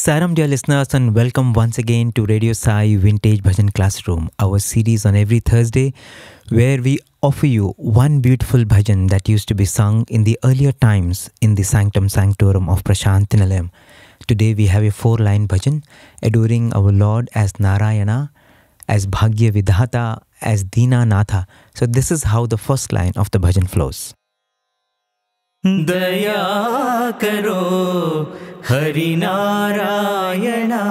Saram, dear listeners, and welcome once again to Radio Sai Vintage Bhajan Classroom, our series on every Thursday, where we offer you one beautiful bhajan that used to be sung in the earlier times in the Sanctum Sanctorum of Prashantinalayam. Today we have a 4-line bhajan adoring our Lord as Narayana, as Bhagya Vidhata, as Deena, Natha. So this is how the first line of the bhajan flows. Daya Karo Hari Narayana.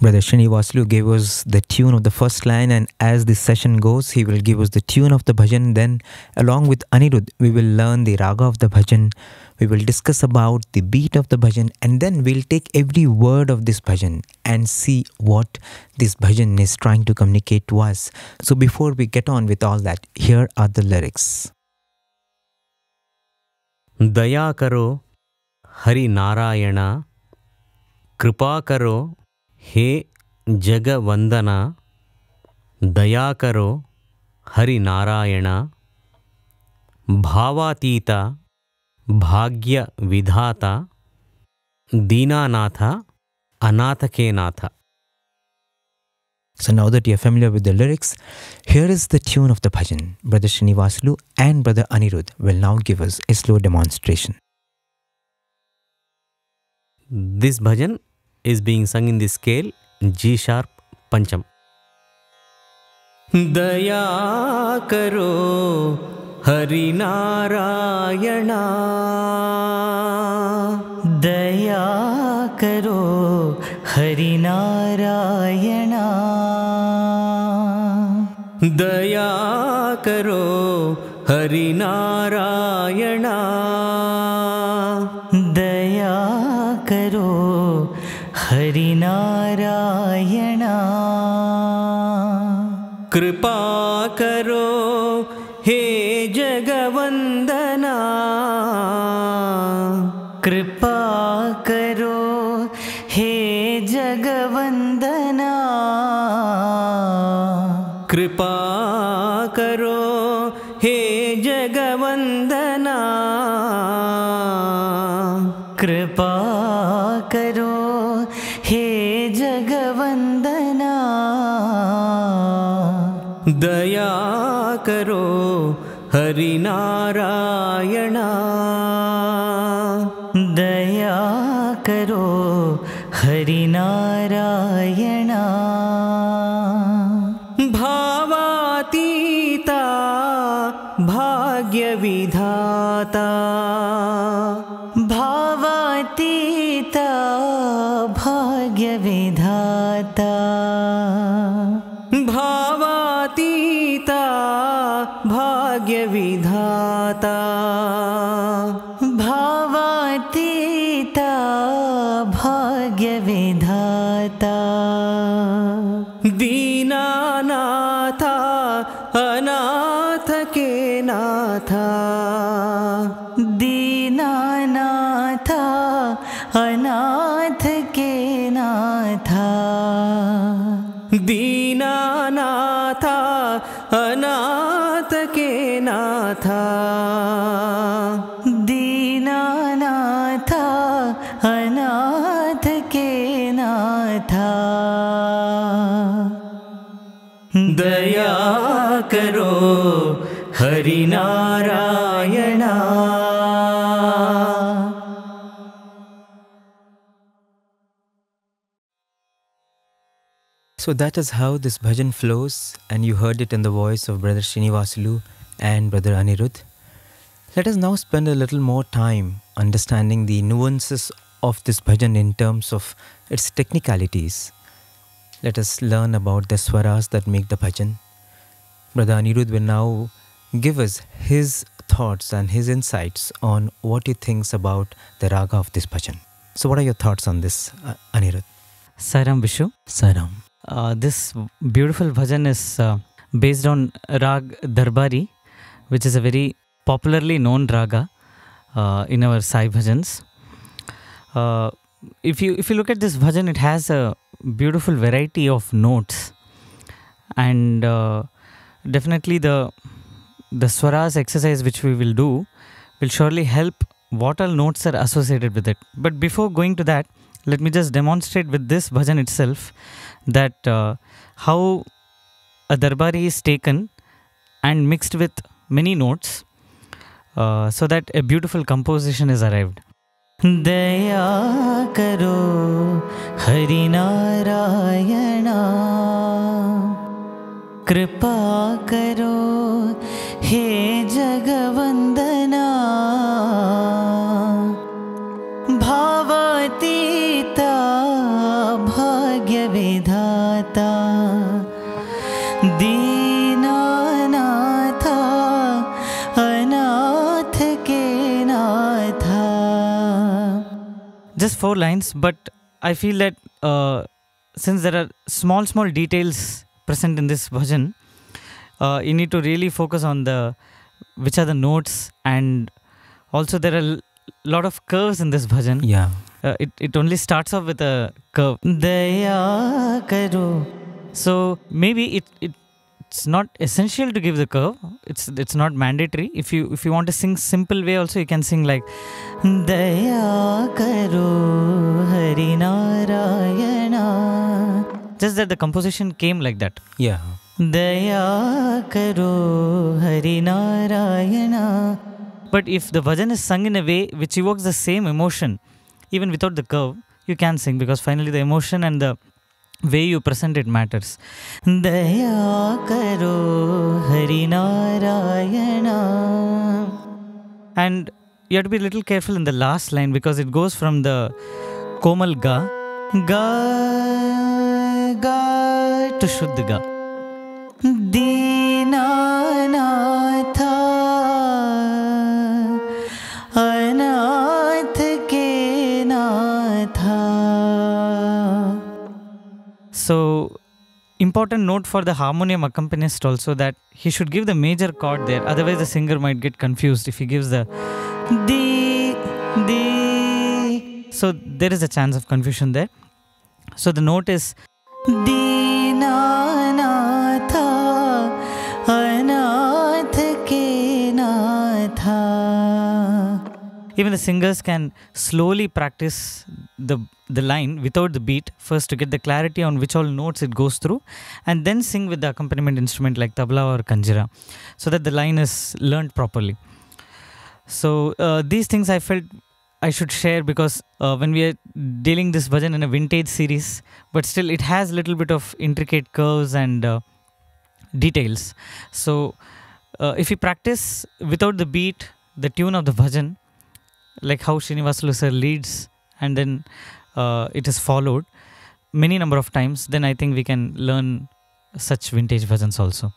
Brother Srinivasulu gave us the tune of the first line, and as this session goes, he will give us the tune of the bhajan. Then, along with Anirudh, we will learn the raga of the bhajan. We will discuss about the beat of the bhajan, and then we'll take every word of this bhajan and see what this bhajan is trying to communicate to us. So before we get on with all that, here are the lyrics. Daya Karo Hari Narayana. Kripa Karo He Jaga Vandana. Daya Karo Hari Narayana. Bhavateeta Bhagya Vidhata. Deena Natha Anatha ke Natha. So now that you're familiar with the lyrics, here is the tune of the bhajan. Brother Srinivasulu and Brother Anirudh will now give us a slow demonstration. This bhajan is being sung in the scale G sharp Pancham. Daya Karo Hari Narayana. Daya Karo Hari Narayana. Daya Karo Hari Narayana. Daya Karo Hari Narayana. Kripa Karo He Jaga Vandana. Kripa Karo He Jaga Vandana. Kripa Karo He Jaga Vandana. Kripa Karo He Jaga Vandana. Daya Karo Hari Narayana. Daya Karo Hari Narayana. Bhavateeta Bhagya Vidhata. Bhavateeta Bhagya Vidhata. Bhavateeta Bhagya Vidhata. Bhavateeta Bhagya Vidhata. Deena Natha Anatha ke Natha. Deena Natha Anatha ke Natha. Deena Natha Anatha ke Natha. Deena Natha Anatha ke Natha. Daya Karo Hari Narayana. So that is how this bhajan flows, and you heard it in the voice of Brother Srinivasulu and Brother Anirudh. Let us now spend a little more time understanding the nuances of this bhajan in terms of its technicalities. Let us learn about the swaras that make the bhajan. Brother Anirudh will now give us his thoughts and his insights on what he thinks about the raga of this bhajan. So what are your thoughts on this, Anirudh? Saram Vishu. Saram. This beautiful bhajan is based on Rag Darbari, which is a very popularly known raga in our Sai bhajans. If you look at this bhajan, it has a beautiful variety of notes, and definitely the swaras exercise which we will do will surely help what all notes are associated with it. But before going to that, let me just demonstrate with this bhajan itself that how a darbari is taken and mixed with many notes so that a beautiful composition is arrived. Daya Karo Hari Narayana, Kripa Karo He Jaga Vandana, Bhavateeta Bhagya Vidhata, Deena Natha Anatha ke Natha. Just 4 lines, but I feel that since there are small details present in this bhajan, you need to really focus on which are the notes, and also there are a lot of curves in this bhajan. Yeah. It only starts off with a curve. Daya Karo. So maybe it's not essential to give the curve. It's not mandatory. If you want to sing simple way also, you can sing like Daya Karo Hari Narayana. Just that the composition came like that. Yeah. Daya Karo Hari Narayana. But if the bhajan is sung in a way which evokes the same emotion, even without the curve, you can sing, because finally the emotion and the way you present it matters. Daya Karo Hari Narayana. And you have to be a little careful in the last line, because it goes from the Komal Ga to Shuddha Ga. Deena Natha Anatha ke Natha. So, important note for the harmonium accompanist also, that he should give the major chord there. Otherwise, the singer might get confused if he gives the D. So, there is a chance of confusion there. So, the note is Deena Natha Anatha ke Natha. Even the singers can slowly practice the line without the beat first to get the clarity on which all notes it goes through, and then sing with the accompaniment instrument like tabla or kanjira, so that the line is learned properly. So these things I felt I should share, because when we are dealing this bhajan in a vintage series, but still it has a little bit of intricate curves and details. So if you practice without the beat the tune of the bhajan, like how Srinivasulu sir leads and then it is followed many number of times, then I think we can learn such vintage bhajans also.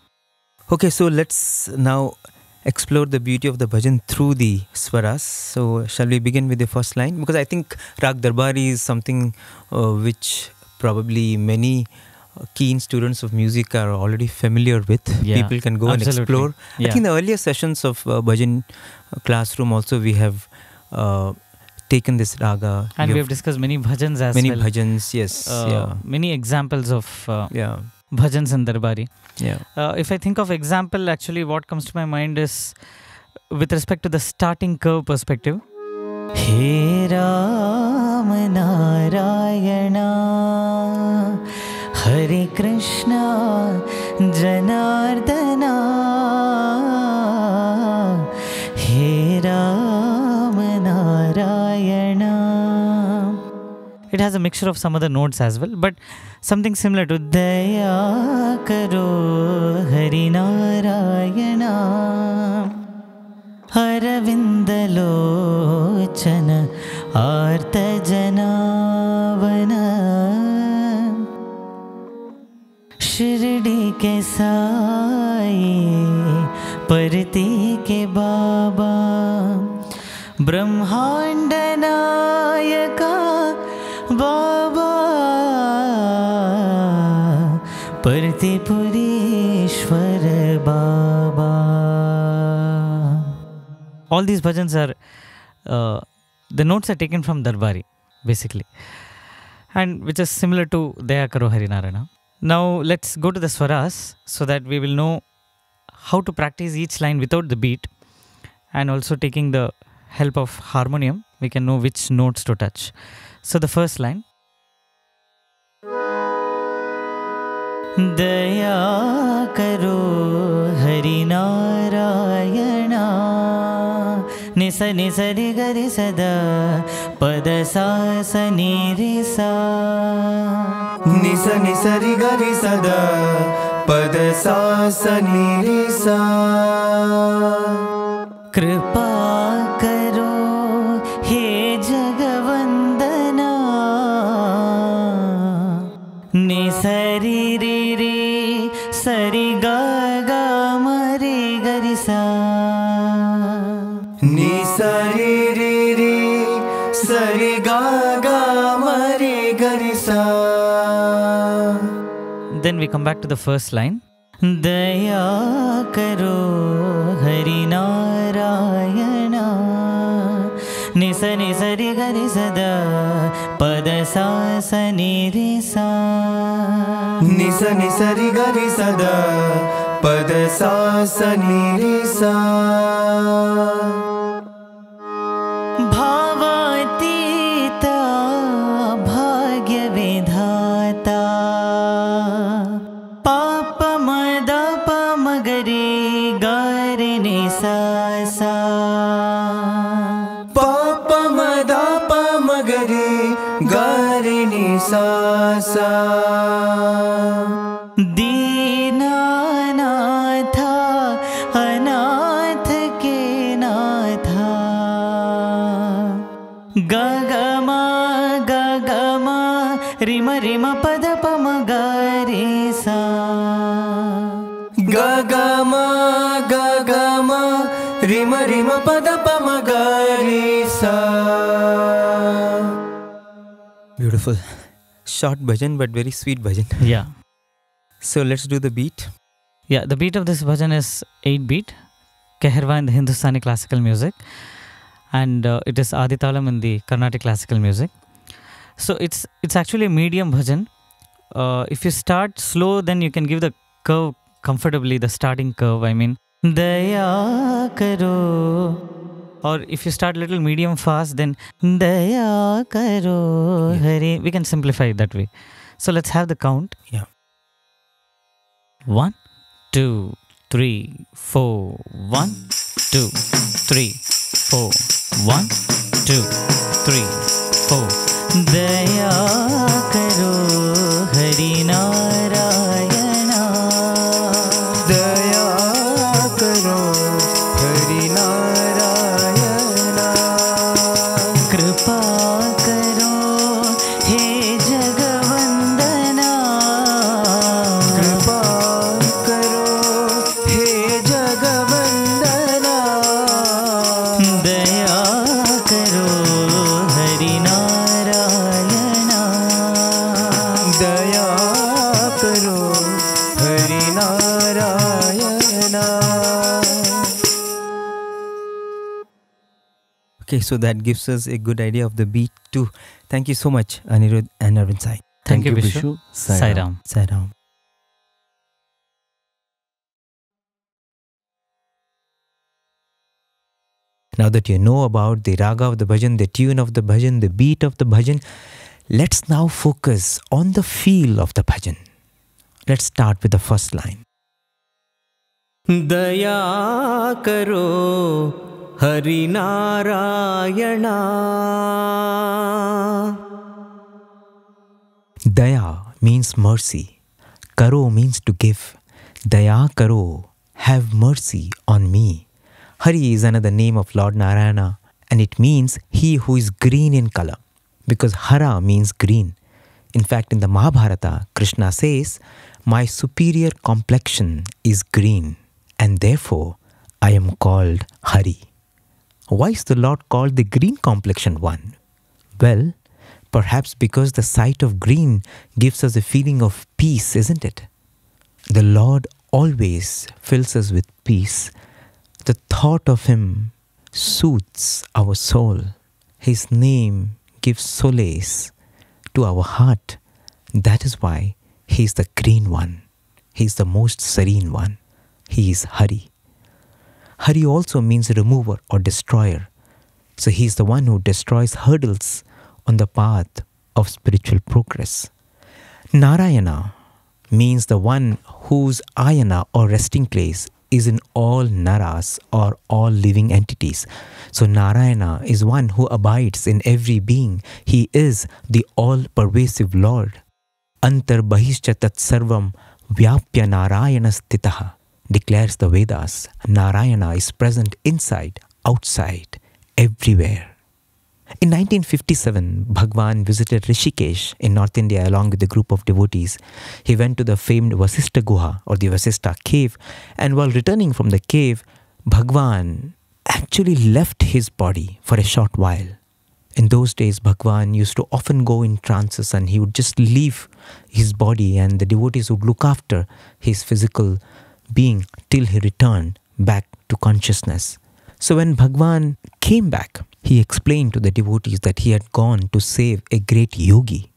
Okay, so let's now explore the beauty of the bhajan through the swaras. So shall we begin with the first line? Because I think Rag Darbari is something which probably many keen students of music are already familiar with. Yeah, people can go absolutely. and explore. Yeah. I think the earlier sessions of bhajan classroom also we have taken this raga. And we have discussed many bhajans as many well. Bhajans, yes. Many examples of bhajans in Darbari. Yeah. If I think of example, actually what comes to my mind is with respect to the starting curve perspective. He Ram Narayana Hare Krishna Janardana, He Ram Narayana. It has a mixture of some other notes as well, but something similar to Daya Karo Hari Narayana Aravindalochana Arta Janavana Shirdi ke Sai Parti ke Baba Brahmanda Nayaka Baba Parti Purishwar Baba. All these bhajans are the notes are taken from Darbari basically, and which is similar to Daya Karo Hari Narayana. Now let's go to the swaras so that we will know how to practice each line without the beat, and also taking the help of harmonium, we can know which notes to touch. So the first line. Daya Karo Hari Narayana Nisa Nisa Rigari Sada Pada Sa Sa Ni Ri Sa Nisa Nisa Rigari Sada Pada Sa Sa Ni Ri Sa Kripa Karo He Jaga Vandana Nisa Ri Ri Ri Sari Ga Ga Ma Ri Ga Ri Sa Ni sa ri ri ri sari ga ga ma ri ga ri sa. Then we come back to the first line. Daya Karo Hari Narayana Nisa Nisa Ri Ga Ri Sada Pada Sa Sa Ni Ri Sa Nisa Nisa ri ga ri sada pada sa sa ni ri sa. Bhavateeta Bhagya Vidhata Papa Mada Pa Magari Gari Ni Sa Sa Papa mada pa magari gari ni sa sa. Deena Natha Anatha ke Natha Gagama Gagama Rima Rima Pada Pama Gari Sa Gagama gagama rima rima pada pa magari sa. Beautiful. Short bhajan but very sweet bhajan. Yeah. So let's do the beat. Yeah, the beat of this bhajan is 8-beat, Keherwa in the Hindustani classical music, and it is Aditalam in the Carnatic classical music. So it's actually a medium bhajan. If you start slow, then you can give the curve comfortably, the starting curve, I mean. Daya Karo. Or if you start a little medium fast, then Daya Karo Hari. We can simplify it that way. So let's have the count. Yeah. 1, 2, 3, 4. 1, 2, 3, 4. 1, 2, 3, 4. Daya Karo Hari Narayana. Daya karo Hari Narayana. Kripa Karo He Jaga Vandana. Kripa karo he Jaga Vandana. Daya Karo Hari Narayana. Daya karo Hari Narayana. Okay, so that gives us a good idea of the beat too. Thank you so much, Anirudh and Arvind Sai. Thank you, Bishu. Sai Ram. Sai Ram. Now that you know about the raga of the bhajan, the tune of the bhajan, the beat of the bhajan, let's now focus on the feel of the bhajan. Let's start with the first line. Daya Karo Hari Narayana. Daya means mercy. Karo means to give. Daya Karo, have mercy on me. Hari is another name of Lord Narayana, and it means he who is green in color, because Hara means green. In fact, in the Mahabharata, Krishna says, "My superior complexion is green, and therefore I am called Hari." Why is the Lord called the green complexioned one? Well, perhaps because the sight of green gives us a feeling of peace, isn't it? The Lord always fills us with peace. The thought of Him soothes our soul. His name gives solace to our heart. That is why He is the green one. He is the most serene one. He is Hari. Hari also means remover or destroyer. So he's the one who destroys hurdles on the path of spiritual progress. Narayana means the one whose ayana or resting place is in all naras or all living entities. So Narayana is one who abides in every being. He is the all-pervasive Lord. Antar bahishcha tat sarvam vyapya Narayana stitaha, declares the Vedas. Narayana is present inside, outside, everywhere. In 1957, Bhagwan visited Rishikesh in North India along with a group of devotees. He went to the famed Vasishtha Guha or the Vasishtha cave, and while returning from the cave, Bhagwan actually left his body for a short while. In those days, Bhagwan used to often go in trances and he would just leave his body and the devotees would look after his physical being till he returned back to consciousness. So when Bhagwan came back, he explained to the devotees that he had gone to save a great yogi.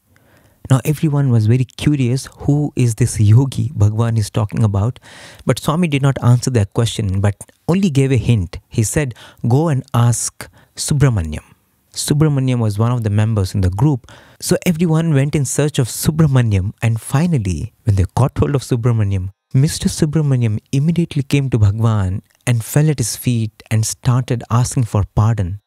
Now everyone was very curious, who is this yogi Bhagwan is talking about? But Swami did not answer that question, but only gave a hint. He said, go and ask Subramanyam. Subramanyam was one of the members in the group. So everyone went in search of Subramanyam, and finally, when they got hold of Subramanyam, Mr. Subramanyam immediately came to Bhagwan and fell at his feet and started asking for pardon.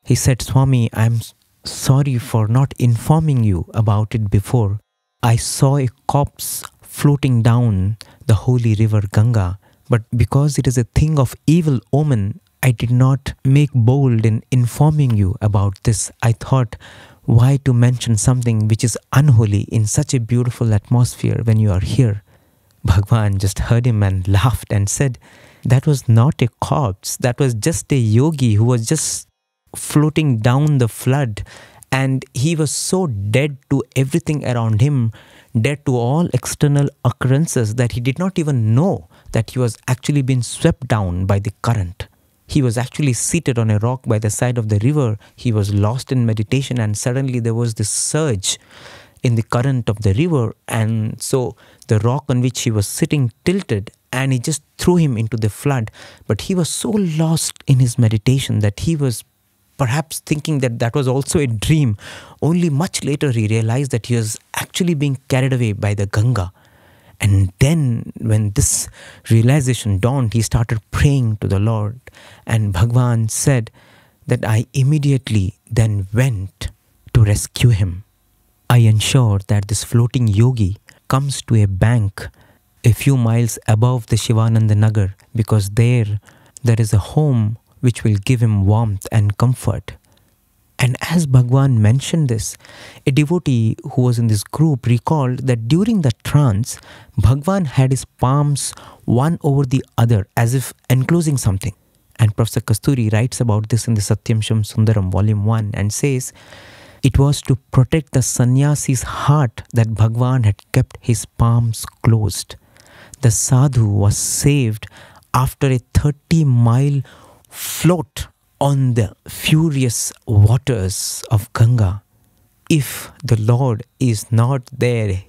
He said, Swami, I'm sorry for not informing you about it before. I saw a corpse floating down the holy river Ganga, but because it is a thing of evil omen, I did not make bold in informing you about this. I thought, why to mention something which is unholy in such a beautiful atmosphere when you are here? Bhagwan just heard him and laughed and said, that was not a corpse. That was just a yogi who was just floating down the flood, and he was so dead to everything around him, dead to all external occurrences, that he did not even know that he was actually being swept down by the current. He was actually seated on a rock by the side of the river. He was lost in meditation, and suddenly there was this surge in the current of the river, and so the rock on which he was sitting tilted and he just threw him into the flood. But he was so lost in his meditation that he was perhaps thinking that that was also a dream. Only much later he realized that he was actually being carried away by the Ganga. And then when this realization dawned, he started praying to the Lord. And Bhagwan said that I immediately then went to rescue him. I ensured that this floating yogi comes to a bank a few miles above the Shivananda Nagar, because there is a home which will give him warmth and comfort. And as Bhagwan mentioned this, a devotee who was in this group recalled that during the trance, Bhagwan had his palms one over the other as if enclosing something. And Professor Kasturi writes about this in the Satyam Sham Sundaram Volume 1 and says, it was to protect the sannyasi's heart that Bhagwan had kept his palms closed. The sadhu was saved after a 30-mile float on the furious waters of Ganga. If the Lord is not there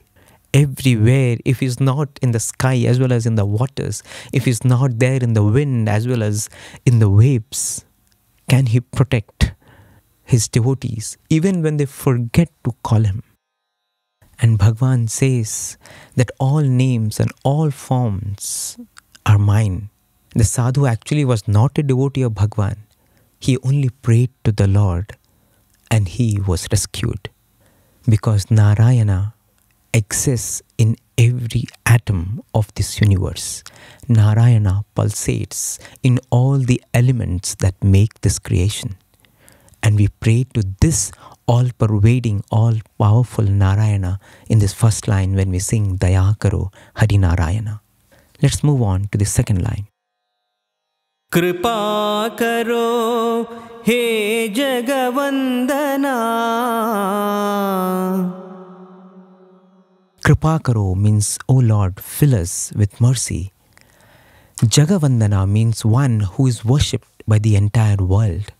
everywhere, if He is not in the sky as well as in the waters, if He is not there in the wind as well as in the waves, can He protect His devotees even when they forget to call Him? And Bhagwan says that all names and all forms are mine. The sadhu actually was not a devotee of Bhagwan. He only prayed to the Lord and he was rescued. Because Narayana exists in every atom of this universe. Narayana pulsates in all the elements that make this creation. And we pray to this all-pervading, all-powerful Narayana in this first line when we sing Daya Karo, Hari Narayana. Let's move on to the second line. Kripa karo he Jaga Vandana. Kripa Karo means, O Lord, fill us with mercy. Jaga Vandana means one who is worshipped by the entire world.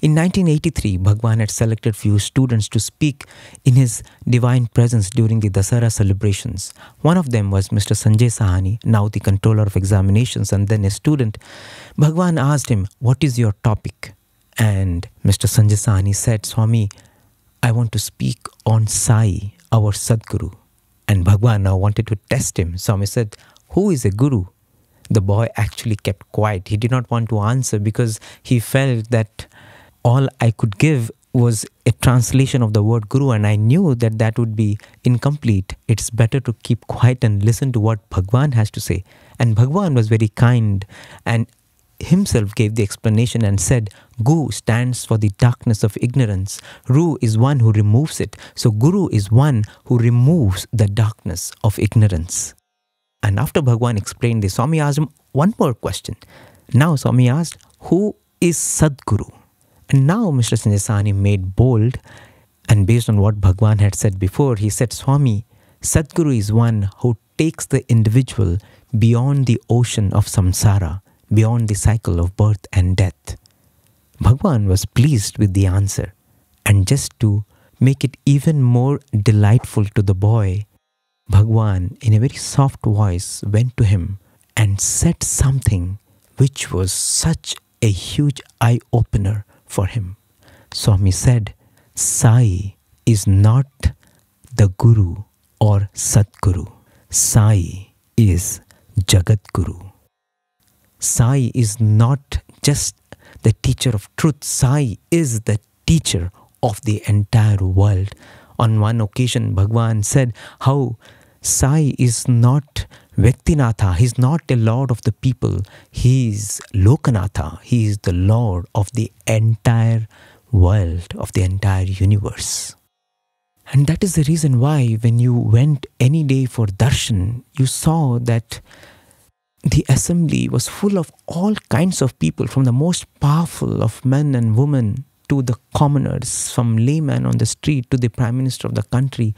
In 1983, Bhagwan had selected few students to speak in his divine presence during the Dasara celebrations. One of them was Mr. Sanjay Sahani, now the controller of examinations and then a student. Bhagwan asked him, what is your topic? And Mr. Sanjay Sahni said, Swami, I want to speak on Sai, our Sadguru. And Bhagwan now wanted to test him. Swami said, who is a guru? The boy actually kept quiet. He did not want to answer because he felt that all I could give was a translation of the word guru, and I knew that that would be incomplete. It's better to keep quiet and listen to what Bhagwan has to say. And Bhagwan was very kind and himself gave the explanation and said, Gu stands for the darkness of ignorance. Ru is one who removes it. So Guru is one who removes the darkness of ignorance. And after Bhagwan explained this, Swami asked him one more question. Now Swami asked, who is Sadguru? And now Mr. Sanjay Sahni made bold, and based on what Bhagwan had said before, he said, Swami, Sadguru is one who takes the individual beyond the ocean of samsara, beyond the cycle of birth and death. Bhagwan was pleased with the answer, and just to make it even more delightful to the boy, Bhagwan, in a very soft voice, went to him and said something which was such a huge eye-opener for him. Swami said, Sai is not the Guru or Sadguru. Sai is Jagat Guru. Sai is not just the teacher of truth. Sai is the teacher of the entire world. On one occasion, Bhagwan said how Sai is not Natha. He is not a lord of the people. He is Lokanatha. He is the lord of the entire world, of the entire universe. And that is the reason why when you went any day for darshan, you saw that the assembly was full of all kinds of people, from the most powerful of men and women to the commoners, from layman on the street to the prime minister of the country,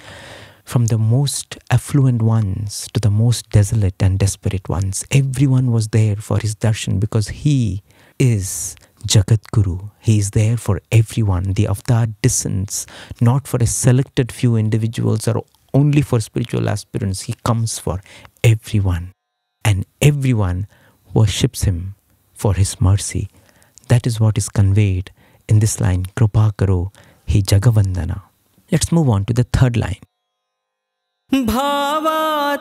from the most affluent ones to the most desolate and desperate ones. Everyone was there for his darshan because he is Jagat Guru. He is there for everyone. The avatar descends not for a selected few individuals or only for spiritual aspirants. He comes for everyone. And everyone worships him for his mercy. That is what is conveyed in this line, Kripa Karo, He Jaga Vandana. Let's move on to the third line. Bhavateeta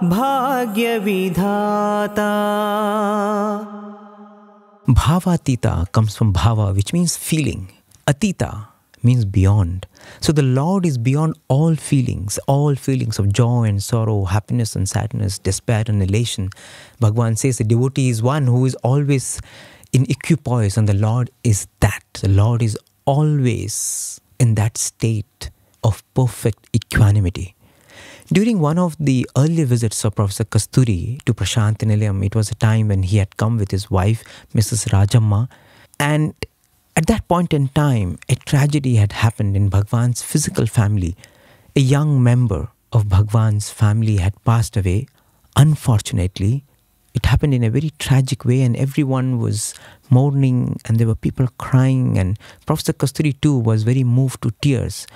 Bhagya Vidhata. Bhavateeta comes from bhava, which means feeling. Atita means beyond. So the Lord is beyond all feelings of joy and sorrow, happiness and sadness, despair and elation. Bhagwan says the devotee is one who is always in equipoise, and the Lord is that. The Lord is always in that state of perfect equanimity. During one of the early visits of Professor Kasturi to Prashanti Nilayam, it was a time when he had come with his wife, Mrs. Rajamma, and at that point in time, a tragedy had happened in Bhagwan's physical family. A young member of Bhagwan's family had passed away. Unfortunately, it happened in a very tragic way, and everyone was mourning, and there were people crying, and Professor Kasturi too was very moved to tears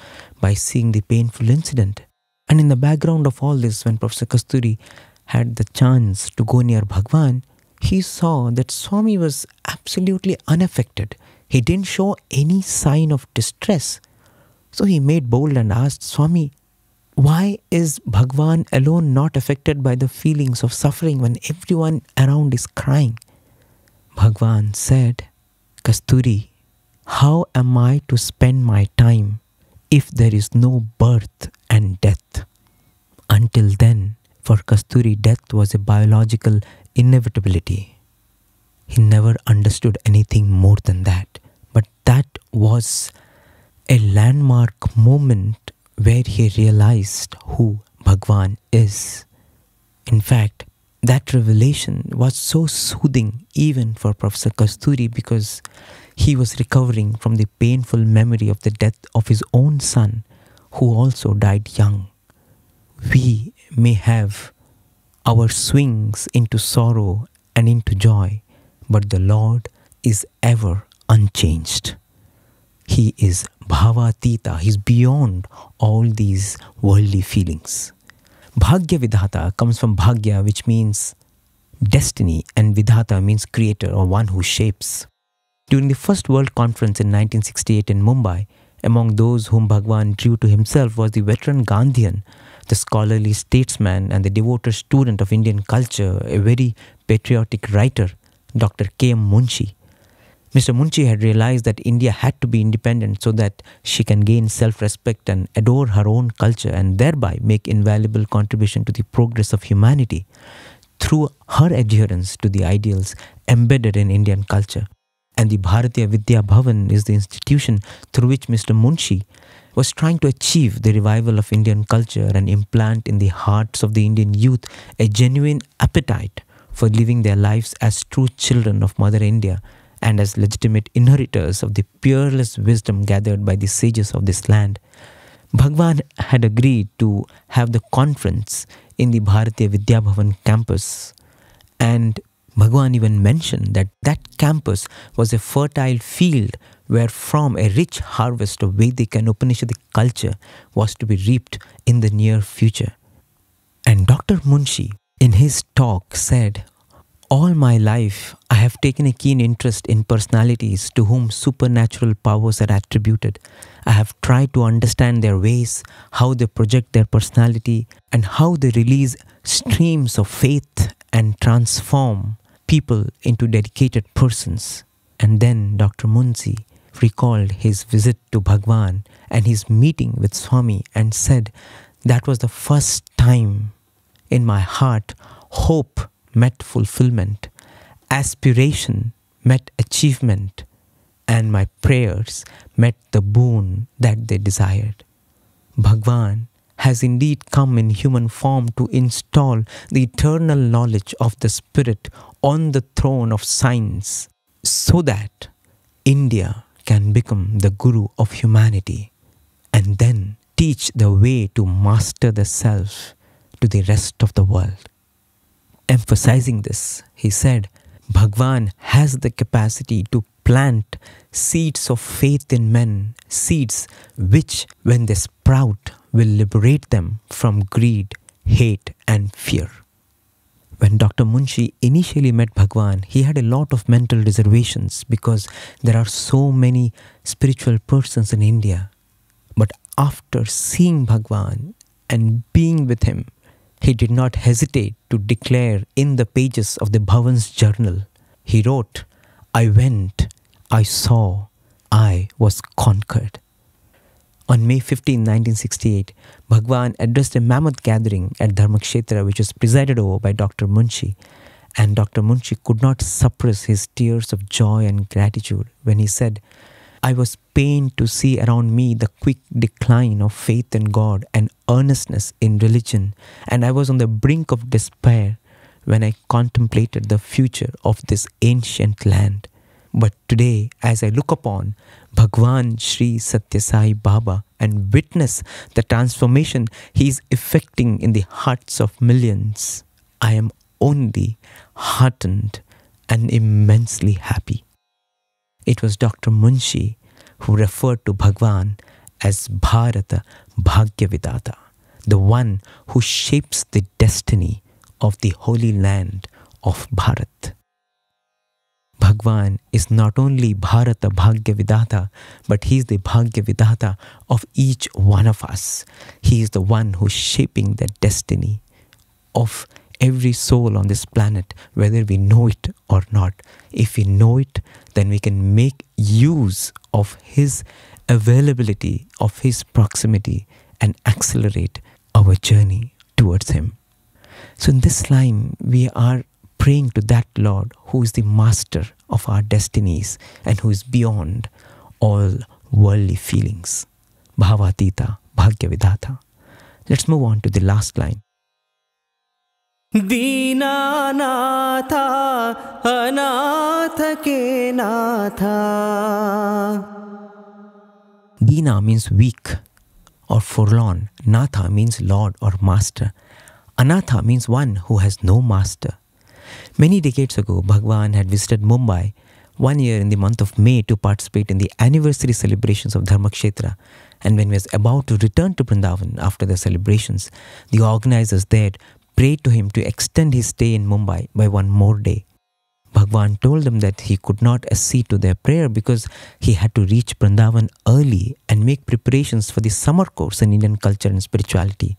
by seeing the painful incident. And in the background of all this, when Professor Kasturi had the chance to go near Bhagwan, he saw that Swami was absolutely unaffected. He didn't show any sign of distress. So he made bold and asked, Swami, why is Bhagwan alone not affected by the feelings of suffering when everyone around is crying? Bhagwan said, Kasturi, how am I to spend my time if there is no birth and death? Until then, for Kasturi, death was a biological inevitability. He never understood anything more than that. But that was a landmark moment where he realized who Bhagwan is. In fact, that revelation was so soothing even for Professor Kasturi, because he was recovering from the painful memory of the death of his own son, who also died young. We may have our swings into sorrow and into joy, but the Lord is ever unchanged. He is Bhavateeta. He is beyond all these worldly feelings. Bhagya Vidhata comes from Bhagya, which means destiny, and Vidhata means creator or one who shapes. During the First World Conference in 1968 in Mumbai, among those whom Bhagwan drew to himself was the veteran Gandhian, the scholarly statesman and the devoted student of Indian culture, a very patriotic writer, Dr. K.M. Munshi. Mr. Munshi had realized that India had to be independent so that she can gain self-respect and adore her own culture and thereby make invaluable contribution to the progress of humanity through her adherence to the ideals embedded in Indian culture. And the Bharatiya Vidya Bhavan is the institution through which Mr. Munshi was trying to achieve the revival of Indian culture and implant in the hearts of the Indian youth a genuine appetite for living their lives as true children of Mother India and as legitimate inheritors of the peerless wisdom gathered by the sages of this land. Bhagwan had agreed to have the conference in the Bharatiya Vidya Bhavan campus, and Bhagwan even mentioned that that campus was a fertile field where from a rich harvest of Vedic and Upanishadic culture was to be reaped in the near future. And Dr. Munshi, in his talk, said, "All my life, I have taken a keen interest in personalities to whom supernatural powers are attributed. I have tried to understand their ways, how they project their personality, and how they release streams of faith and transform people into dedicated persons." And then Dr. Munshi recalled his visit to Bhagwan and his meeting with Swami and said, "That was the first time in my heart hope met fulfillment, aspiration met achievement, and my prayers met the boon that they desired." Bhagwan has indeed come in human form to install the eternal knowledge of the Spirit on the throne of science so that India can become the Guru of humanity and then teach the way to master the self to the rest of the world. Emphasizing this, he said, Bhagwan has the capacity to plant seeds of faith in men, seeds which, when they sprout, will liberate them from greed, hate, and fear. When Dr. Munshi initially met Bhagwan, he had a lot of mental reservations because there are so many spiritual persons in India. But after seeing Bhagwan and being with him, he did not hesitate to declare in the pages of the Bhavan's journal. He wrote, "I went, I saw, I was conquered." On May 15, 1968, Bhagwan addressed a mammoth gathering at Dharmakshetra, which was presided over by Dr. Munshi. And Dr. Munshi could not suppress his tears of joy and gratitude when he said, "I was pained to see around me the quick decline of faith in God and earnestness in religion, and I was on the brink of despair when I contemplated the future of this ancient land. But today, as I look upon Bhagwan Sri Sathya Sai Baba and witness the transformation he is effecting in the hearts of millions, I am only heartened and immensely happy." It was Dr. Munshi who referred to Bhagwan as Bharata Bhagya Vidhata, the one who shapes the destiny of the holy land of Bharat. Bhagwan is not only Bharata Bhagya Vidhata, but he is the Bhagya Vidhata of each one of us. He is the one who is shaping the destiny of every soul on this planet, whether we know it or not. If we know it, then we can make use of his availability, of his proximity, and accelerate our journey towards him. So in this line, we are praying to that Lord who is the master of our destinies and who is beyond all worldly feelings. Bhavateeta, Bhagya Vidhata. Let's move on to the last line. Deena Natha, Anatha ke Natha. Deena means weak or forlorn. Natha means Lord or Master. Anatha means one who has no master. Many decades ago, Bhagwan had visited Mumbai one year in the month of May to participate in the anniversary celebrations of Dharmakshetra. And when he was about to return to Vrindavan after the celebrations, the organizers there prayed to him to extend his stay in Mumbai by one more day. Bhagwan told them that he could not accede to their prayer because he had to reach Vrindavan early and make preparations for the summer course in Indian culture and spirituality.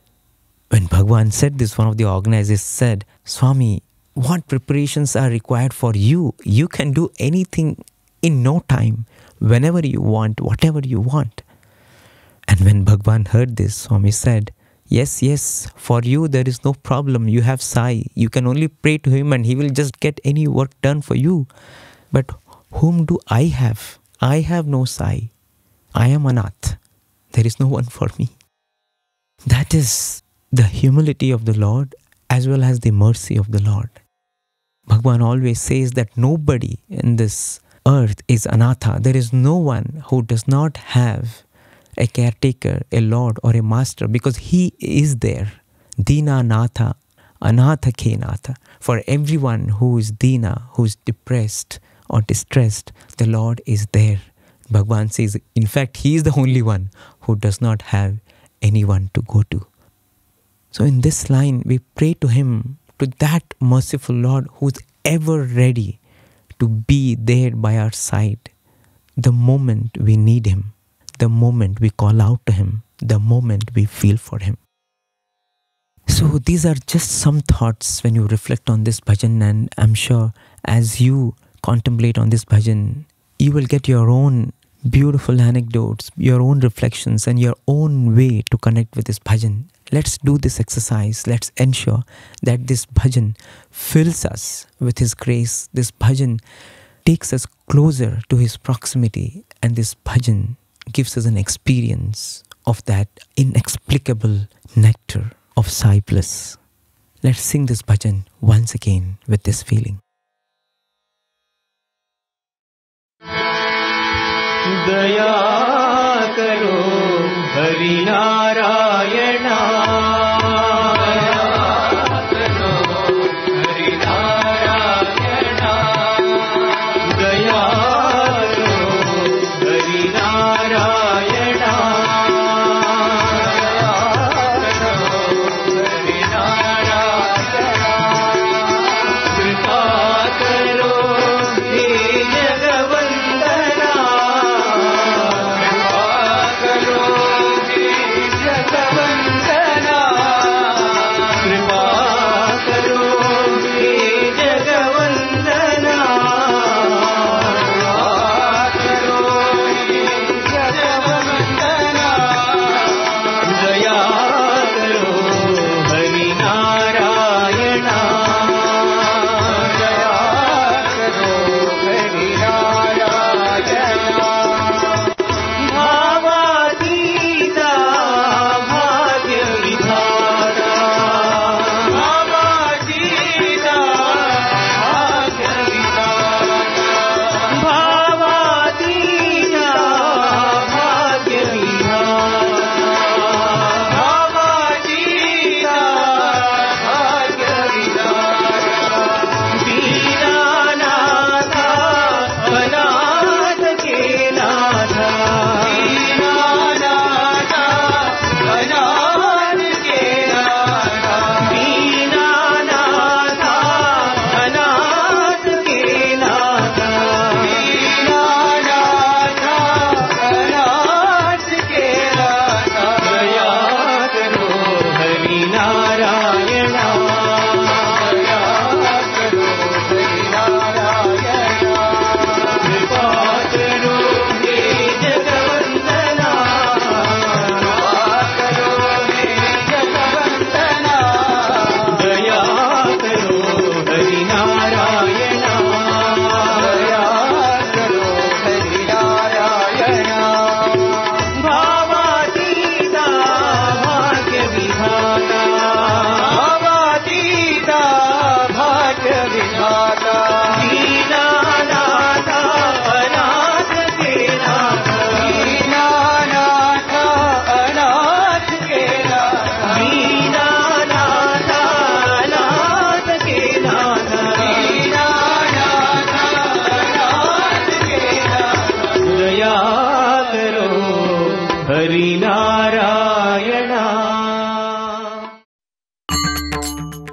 When Bhagwan said this, one of the organizers said, "Swami, what preparations are required for you? You can do anything in no time, whenever you want, whatever you want." And when Bhagwan heard this, Swami said, Yes, for you there is no problem. You have Sai. You can only pray to him and he will just get any work done for you. But whom do I have? I have no Sai. I am Anatha. There is no one for me." That is the humility of the Lord as well as the mercy of the Lord. Bhagwan always says that nobody in this earth is Anatha. There is no one who does not have a caretaker, a lord or a master, because he is there. Deena Natha, Anatha ke Natha. For everyone who is Deena, who is depressed or distressed, the Lord is there. Bhagwan says, in fact, he is the only one who does not have anyone to go to. So in this line, we pray to him, to that merciful Lord who is ever ready to be there by our side the moment we need him, the moment we call out to him, the moment we feel for him. So these are just some thoughts when you reflect on this bhajan, and I'm sure as you contemplate on this bhajan, you will get your own beautiful anecdotes, your own reflections and your own way to connect with this bhajan. Let's do this exercise. Let's ensure that this bhajan fills us with his grace. This bhajan takes us closer to his proximity, and this bhajan gives us an experience of that inexplicable nectar of Sai bliss. Let's sing this bhajan once again with this feeling. Daya Karo Hari Narayana, Hari Narayana, Daya Hari Narayana, Hari Narayana, Kripa Karo He Jaga Vandana, Kripa Karo He Jaga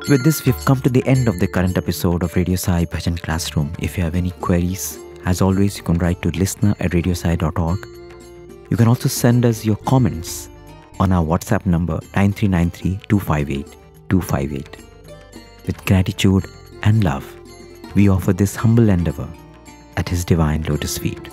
With this, we've come to the end of the current episode of Radio Sai Bhajan Classroom. If you have any queries, as always, you can write to listener@radiosai.org. You can also send us your comments on our WhatsApp number 9393-258-258. With gratitude and love, we offer this humble endeavor at His divine lotus feet.